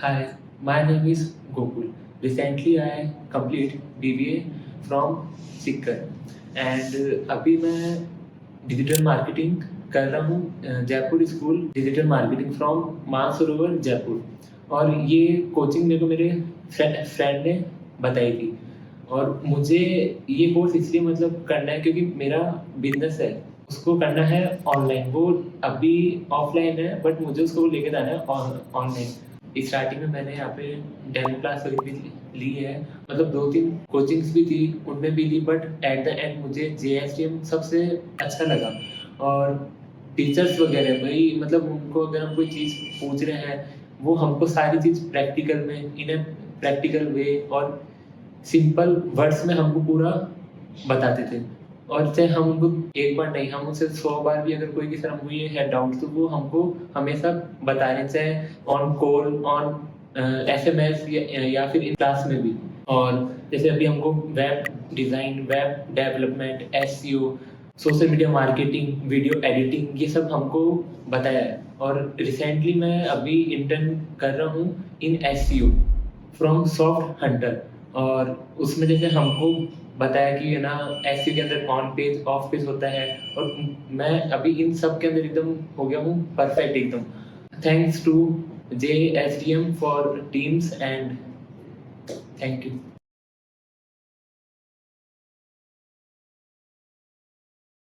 Hi, my name is Gokul. Recently, I complete BBA from Sikar and अभी मैं digital marketing कर रहा हूँ Jaipur school digital marketing from Mansarovar Jaipur. और ये कोचिंग मेरे को मेरे फ्रेंड ने बताई थी। और मुझे ये कोर्स इसलिए मतलब करना है क्योंकि मेरा बिजनेस है, उसको करना है ऑनलाइन। वो अभी ऑफलाइन है बट मुझे उसको लेके जाना है ऑनलाइन। स्टार्टिंग में मैंने यहाँ पे डेमो क्लास वगैरह भी ली है, मतलब 2-3 कोचिंग्स भी थी, उनमें भी ली, बट एट द एंड मुझे JSDM सबसे अच्छा लगा। और टीचर्स वगैरह भाई मतलब उनको अगर हम कोई चीज़ पूछ रहे हैं, वो हमको सारी चीज़ प्रैक्टिकल में इन ए प्रैक्टिकल वे और सिंपल वर्ड्स में हमको पूरा बताते थे। और चाहे हम उनको एक बार नहीं, हम उनसे 100 बार भी अगर कोई भी सर हमको ये है डाउट, तो वो हमको हमेशा बता रहे, चाहे ऑन कॉल, ऑन SMS या फिर इन क्लास में भी। और जैसे अभी हमको web design, web development, SEO, social media marketing, video editing, ये सब हमको बताया है। और रिसेंटली मैं अभी इंटर्न कर रहा हूँ इन SEO फ्रॉम सॉफ्ट हंटर। और उसमें जैसे हमको बताया कि ना SEO के अंदर ऑन पेज, ऑफ पेज होता है। और मैं अभी इन सब के अंदर एकदम हो गया हूँ परफेक्ट एकदम। Thanks to JSDM for teams and thank you.